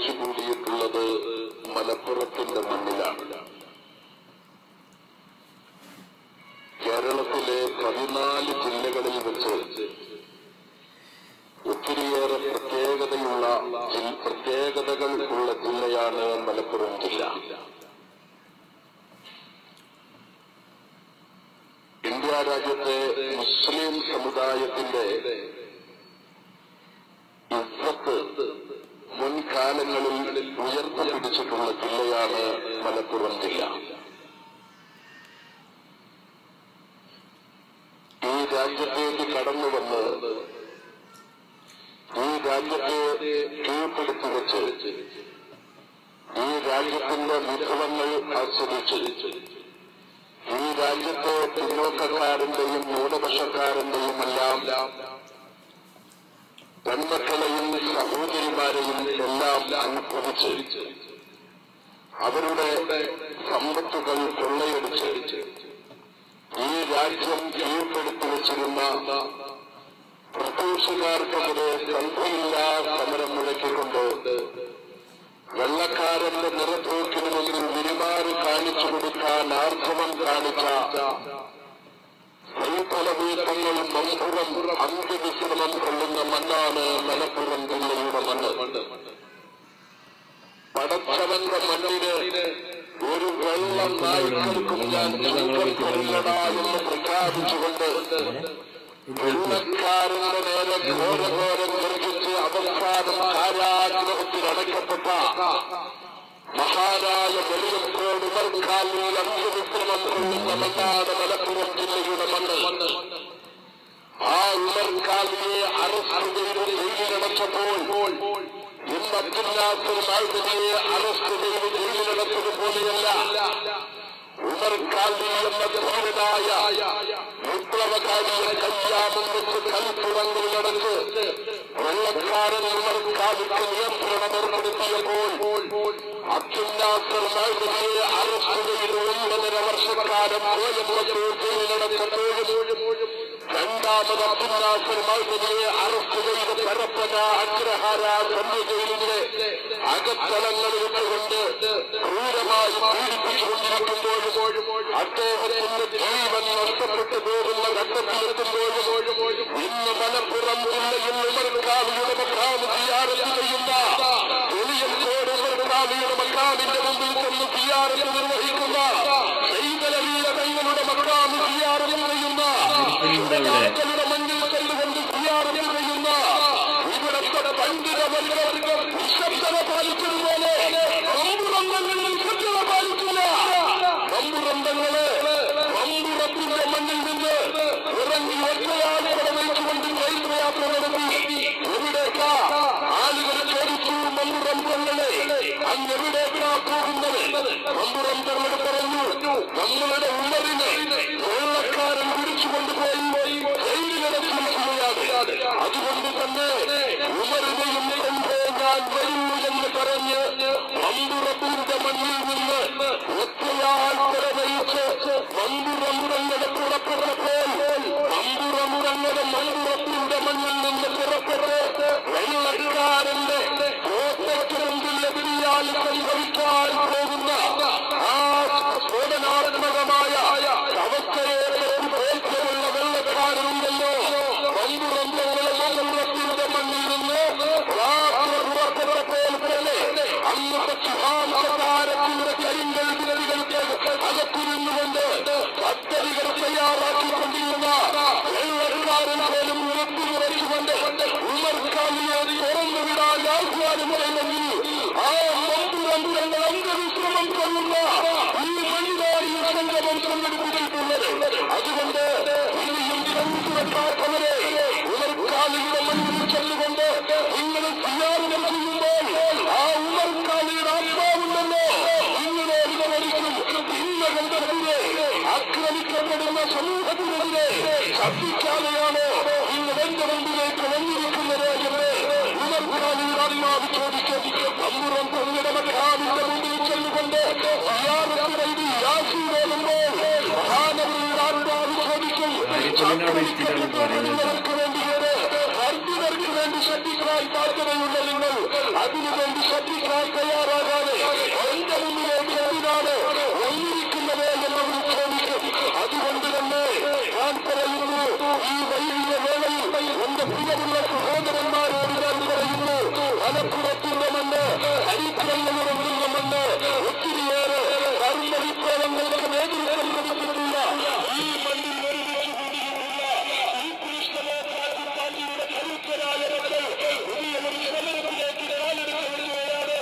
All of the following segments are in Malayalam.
ഒരുമിച്ചുകൂടിയിട്ടുള്ളത് മലപ്പുറത്തിന്റെ മണ്ണിലാണ്. കേരളത്തിലെ 14 ജില്ലകളിൽ വെച്ച് ഒത്തിരിയേറെ പ്രത്യേകതകൾ ഉള്ള ജില്ലയാണ് മലപ്പുറം ജില്ല. ഇന്ത്യ രാജ്യത്തെ മുസ്ലിം സമുദായത്തിന്റെ ഇസ്സത്ത് മുൻകാലങ്ങളിൽ ഉയർത്തിപ്പിടിച്ചിട്ടുള്ള ജില്ലയാണ് മലപ്പുറം ജില്ല. ഈ രാജ്യത്തേക്ക് കടന്നുവന്ന് ഈ രാജ്യത്തെ കീഴ്പ്പെടുത്തി വെച്ച് ഈ രാജ്യത്തിന്റെ വിഭവങ്ങൾ ആസ്വദിച്ച് ഈ രാജ്യത്തെ പിന്നോക്കക്കാരന്റെയും ന്യൂനപക്ഷക്കാരന്റെയും എല്ലാം പെൺമക്കളെയും സഹോദരിമാരെയും എല്ലാം അനുഭവിച്ച് അവരുടെ സമ്പത്തുകൾ കൊള്ളയടിച്ച് ഈ രാജ്യം കീഴ്പ്പെടുത്തി വെച്ചിരുന്ന ബ്രിട്ടീഷുകാർക്കെതിരെ സന്ധിയില്ലാ സമരം മുഴക്കിക്കൊണ്ട് വെള്ളക്കാരന്റെ നിറത്തോക്കിന് മുന്നിൽ വിരിമാറി കാണിച്ചു കൊടുക്കാൻ ആർജവം കാണിച്ച സൈഫലവീതങ്ങൾ മമ്പുറം അന്ത്യവിശ്രമം കൊള്ളുന്ന മണ്ണാണ് മലപ്പുറം ജില്ലയുടെ മണ്ണ്. പടച്ചവന്റെ മണ്ണിന് ഒരു വെള്ളം നായ്ക്കൾക്കും ഞാൻ ചൂടം കൊല്ലടാ എന്ന് പ്രഖ്യാപിച്ചുകൊണ്ട് വെള്ളക്കാരന്റെ നേരെ ഘോരഘോരം നിർമ്മിച്ച് അവസാനം കാരാഗ്രഹത്തിൽ അടയ്ക്കപ്പെട്ട മഹാനായ വെളിയത്തോട് ഉമർഖാലിൽ അന്ത്യവിശ്രമം കൊള്ളുന്ന മണ്ണാണ് മലപ്പുറം ജില്ലയുടെ മണ്ണ്. ആ ഉമർഖാലിയെ അറസ്റ്റ് ചെയ്ത് ജയിലിലടച്ചപ്പോൾ ഇന്ന് അബ്ദുൽ നാസർ മൗദൂദിയെ അറസ്റ്റ് ചെയ്ത് ജയിലിലടച്ചതുപോലെയല്ല ഉമർഖാലി എന്ന ധീരനായ വിപ്ലവകാരിയെ കയ്യാമം വെച്ച് കൽപ്പുറങ്ങളിലടച്ച് വെള്ളക്കാരൻ ഉമർഖാലിക്ക് നിയന്ത്രണം ഏർപ്പെടുത്തിയപ്പോൾ അബ്ദുൽ നാസർ മൗദൂദിയെ അറസ്റ്റ് ചെയ്ത് 9.5 വർഷക്കാലം കോയമ്പത്തൂർ ജയിലിലടച്ചപ്പോഴും രണ്ടാമത് അബ്ദുൽ നാസർ മൗദൂദിയെ അറസ്റ്റ് ചെയ്ത് പരപ്പന അഗ്രഹാര ജയിലിന്റെ അകത്തളങ്ങളിൽ ഇട്ടുകൊണ്ട് ക്രൂരമായി പീഡിപ്പിച്ചുകൊണ്ടിരിക്കുമ്പോഴും അദ്ദേഹത്തിന്റെ ജീവൻ നഷ്ടപ്പെട്ടു പോകുന്ന ഘട്ടത്തിലെത്തുമ്പോഴും ഇന്ന് മലപ്പുറം ജില്ലയിൽ ഉമർഖാലിയുടെ മഖാം സിയാറത്ത് ചെയ്യുന്ന വെളിയത്തോട് ഉമർഖാലിയുടെ മഖാമിന്റെ മുമ്പിൽ ചെന്ന് സിയാറത്ത് നിർവഹിക്കുന്ന സൈദലവിയ തങ്ങളുടെ മഖാം സിയാറത്ത് ചെയ്യുന്ന യുടെ മണ്ണിൽ ചെല്ലുകൊണ്ട് സിയാറത്ത് ചെയ്യുന്ന ഇവിടത്തെ പണ്ഡിതവർഗ നിശബ്ദത പാലിച്ചതുപോലെ മമ്പുറന്തങ്ങളിൽ നിശബ്ദത പാലിച്ചില്ല. മമ്പുറന്തങ്ങള് മമ്പുറത്തിന്റെ മണ്ണിൽ നിന്ന് ഇറങ്ങി ഒറ്റയാളുകളെ വഹിച്ചുകൊണ്ട് ചൈത്രയാത്ര നടത്തി. എവിടേക്കാ ആളുകൾ ചോദിച്ചു, മമ്പുറന്തങ്ങളെ അങ്ങെവിടേക്കാ പോകുന്നത്? മമ്പുറന്തങ്ങൾ പറഞ്ഞു, നമ്മളുടെ ഉമ്മറിനെ വെള്ളക്കാരൻ പിടിച്ചുകൊണ്ടുപോയി ജയിലിലടച്ചിരിക്കുകയാണ്. അതുകൊണ്ട് തന്നെ ഉമറിനെയും കൊണ്ട് ഞാൻ വരുന്നു എന്ന് പറഞ്ഞ് മമ്പുറത്തിന്റെ മണ്ണിൽ നിന്ന് ഒറ്റയാൾ വഹിച്ച് മമ്പുറമുറങ്ങളെ പുറപ്പെട്ടപ്പോൾ മമ്പുറമുറങ്ങളെ മമ്പുറത്തിന്റെ മണ്ണിൽ നിന്ന് പുറപ്പെട്ട് വെള്ളക്കാരന്റെ എതിരിയാൽ സംഭവിക്കാൻ പോകുന്ന ആ സ്ഫോടനാത്മകമായ അവസ്ഥയെ ബോധ്യമുള്ള വെള്ളക്കാരുണ്ടല്ലോ. മമ്പുറങ്ങളെ മമ്പുറത്തിന്റെ മണ്ണിൽ നിന്ന് പുറപ്പെട്ടപ്പോൾ തന്നെ അന്നത്തെ ശുഭാംശകാരത്തിന്റെ കരിങ്കൽ വിരലുകൾക്ക് അകത്തിരുന്നുകൊണ്ട് പദ്ധതികൾ തയ്യാറാക്കിക്കൊണ്ടിരുന്ന വെള്ളക്കാരൻ പോലും ഉറപ്പുറച്ചുകൊണ്ട് ഉമർഖാലിയെ തുറന്നുവിടാൻ ആഹ്വാനം ചെയ്യുമെങ്കിൽ ആ മമ്പുറങ്ങൾ അംഗവിശ്രമം കൊള്ളുന്ന ഈ മണിനാരി സംഗമം സംഘടിപ്പിച്ചിട്ടുള്ളത്. അതുകൊണ്ട് ഇനിയും പുറത്താത്തവരെ ഉമർഖാലിയുടെ മണ്ണിൽ ചെല്ലുകൊണ്ട് നിങ്ങൾ സിയാറത്ത് ചെയ്യുമ്പോൾ ആ ഉമർഖാലിയുടെ ആത്മാവുണ്ടല്ലോ നിങ്ങളോട് മരിക്കും. ഇന്നകൾക്കെതിരെ ആക്രമിക്കപ്പെടുന്ന സമൂഹത്തിനെതിരെ ശബ്ദിക്കാതെയാണോ നിങ്ങൾ എന്റെ മുമ്പിലേക്ക് വന്നിരിക്കുന്നത് എന്ന് ഉമർഖാലിയുടെ ആത്മാവ് ചോദിക്കും. അമ്പുറം തങ്ങളുടെ മഖാമിന്റെ മുമ്പിൽ ചെല്ലുകൊണ്ട് സിയാറത്ത് ചെയ്ത് യാസീനോടുമ്പോൾ മഹാനവരുടെ ആത്മാവ് ചോദിക്കും, നിങ്ങൾക്ക് വേണ്ടിയത് അർജുനർക്ക് അതിനുവേണ്ടി ശ്രദ്ധിക്കാൻ സാധ്യതയുള്ള നിങ്ങൾ അതിനുവേണ്ടി ശ്രദ്ധിക്കാൻ തയ്യാറാകാതെ എന്റെ മുന്നിലേക്ക് എന്തിനാണ് വന്നിരിക്കുന്നത് എന്നവർ ചോദിക്കും. അതുകൊണ്ട് തന്നെ ഞാൻ പറയുന്നു, ഈ വൈകിയ വേളയിൽ എന്റെ പ്രിയമുള്ള സഹോദരന്മാരോട് ഞാൻ പറയുന്നു, മലപ്പുറത്തിന്റെ മണ്ണ്, ചരിത്രങ്ങളുടെ മണ്ണ്, ഒത്തിരിയേറെ കർമ്മവിപ്ലവങ്ങൾക്ക് നേതൃത്വം കൊടുത്തിട്ടുള്ള ഈ മണ്ണിൽ ഒരുമിച്ച് കൂടിയിട്ടുള്ള ഈ കൃഷ്ണനെ പാകിസ്ഥാനിയുടെ കരുത്തരായ മക്കൾ വലിയൊരു സമരത്തിലേക്ക് കാലെടുക്കുകയാണ്.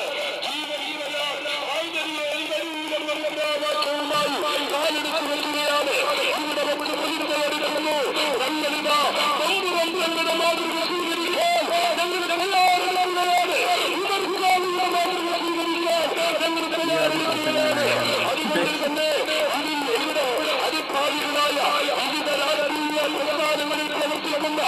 കാലെടുത്ത് വെക്കുകയാണ്. ഇവിടെ നമ്മൾ പ്രതിജ്ഞയെടുക്കുന്നു. ഞങ്ങളിതാ പൗരവന്ത്രങ്ങളുടെ മാതൃക സ്വീകരിക്കാൻ ഞങ്ങൾ തയ്യാറെടുക്കുകയാണ്. ഇവർക്കാളുള്ള മാതൃക സ്വീകരിക്കാൻ ഞങ്ങൾ തയ്യാറെടുക്കുകയാണ്. അതുകൊണ്ട് തന്നെ ഇവിടെ അതിഭാവികളായ വിവിധ രാഷ്ട്രീയ പ്രസ്ഥാനങ്ങളിൽ പ്രവർത്തിക്കുന്ന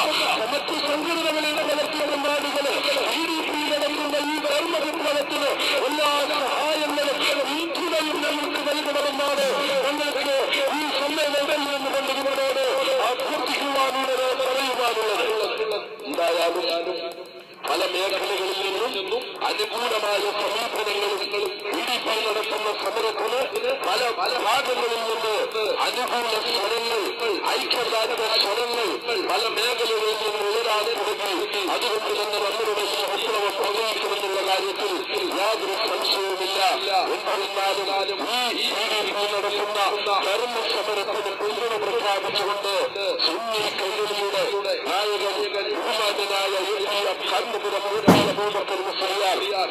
മറ്റു സംഘടനകളിൽ പ്രവർത്തിക്കുന്ന ആളുകള് BDP നടത്തുന്ന ഈ കർമ്മവിപ്ലവത്തിന് എല്ലാ സഹായങ്ങളും പിന്തുണയും ഞങ്ങൾക്ക് നൽകണമെന്നാണ് ഞങ്ങൾക്ക് ഈ സമ്മേളനത്തിൽ നിന്നുകൊണ്ട് ഇവരോട് അഭ്യർത്ഥിക്കുവാനുള്ളത്, പറയുവാനുള്ളത്. എന്തായാലും പല മേഖലകളിൽ നിന്നും അനുകൂലമായ സമീപനങ്ങളും BDP നടത്തുന്ന സമരത്തിന് പല ഭാഗങ്ങളിൽ നിന്ന് അനുകൂല സ്വരങ്ങൾ, ഐക്യദാർഢ്യ സ്വരങ്ങൾ പല മേഖലകളിൽ നിന്ന് ഉയരാൻ തുടങ്ങി. അതുകൊണ്ട് തന്നെ നമ്മളുടെ ഈ വിപ്ലവം പ്രവഹിക്കുമെന്നുള്ള കാര്യത്തിൽ യാതൊരു സംശയവുമില്ല. എന്നിരുന്നാലും ഈ BDP നടത്തുന്ന കർമ്മസമരത്തിന് പിന്തുണ പ്രഖ്യാപിച്ചുകൊണ്ട് സുന്നി കൈരളിയുടെ നായകൻ ബഹുമാന്യനായ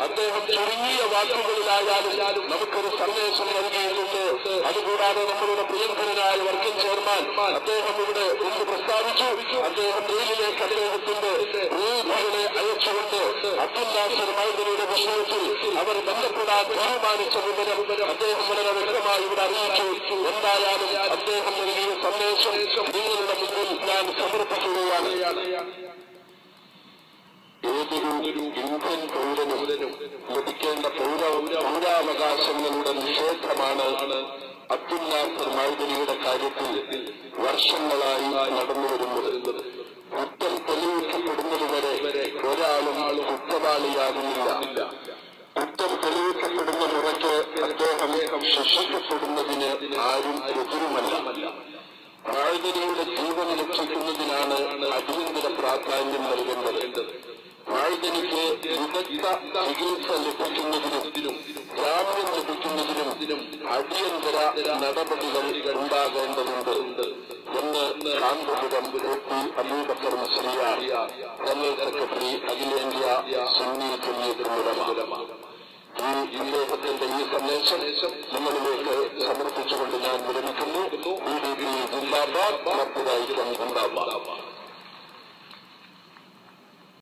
അദ്ദേഹം ചുരുങ്ങിയ വാക്കുകളിലായാലും നമുക്കൊരു സന്ദേശം നൽകിയിട്ടുണ്ട്. അതുകൂടാതെ നമ്മളുടെ പ്രിയങ്കരനായ വർക്കിംഗ് ചെയർമാൻ അദ്ദേഹം ഇവിടെ ഒന്ന് പ്രസ്താവിച്ചു. അദ്ദേഹം ജയിലിലേക്ക് അദ്ദേഹത്തിന്റെ രേഖകളെ അയച്ചുകൊണ്ട് അബ്ദുൽ നാസർ മൗദൂദിയുടെ വിഷയത്തിൽ അവർ ബന്ധപ്പെടാൻ തീരുമാനിച്ച വിവരം അദ്ദേഹം വളരെ വ്യക്തമായി ഇവിടെ അറിയിച്ചു. എന്തായാലും അദ്ദേഹം നൽകിയ സന്ദേശം നിങ്ങളുടെ മുന്നിൽ ഞാൻ സമർപ്പിക്കുകയാണ്. ഏതൊരു ഇന്ത്യൻ പൗരനും ലഭിക്കേണ്ട പൗരാവകാശങ്ങളുടെ നിഷേധമാണ് അബ്ദുൽ നാസർ മൗദൂദിയുടെ കാര്യത്തിൽ വർഷങ്ങളായി നടന്നുവരുന്നത്. കുറ്റം തെളിയിക്കപ്പെടുന്നതുവരെ ഒരാളും കുറ്റവാളിയാകുന്നില്ല. കുറ്റം തെളിയിക്കപ്പെടുന്ന മുറയ്ക്ക് അദ്ദേഹം ശിക്ഷിക്കപ്പെടുന്നതിന് ആരും എതിരുമല്ല. മൗദൂദിയുടെ ജീവൻ രക്ഷിക്കുന്നതിനാണ് അടിയന്തര പ്രാധാന്യം നൽകേണ്ടത്. മൗദൂദിക്ക് വിദഗ്ധ ചികിത്സ ലഭിക്കുന്നതിനും ജാമ്യം ലഭിക്കുന്നതിനും അടിയന്തര നടപടികൾ ഉണ്ടാകേണ്ടതുണ്ട് എന്ന് കാന്തപുരം അബൂബക്കർ മുസ്ലിയാർ ജനറൽ സെക്രട്ടറി അഖിലേന്ത്യാ സുന്നി ജമിയത്തുൽ ഉലമ ഈ അദ്ദേഹത്തിന്റെ ഈ സന്ദേശം നമ്മളിലേക്ക് സമർപ്പിച്ചുകൊണ്ട് ഞാൻ വിരമിക്കുന്നു. BDP ജിന്ദാബാദ്, ജിന്ദാബാദ്.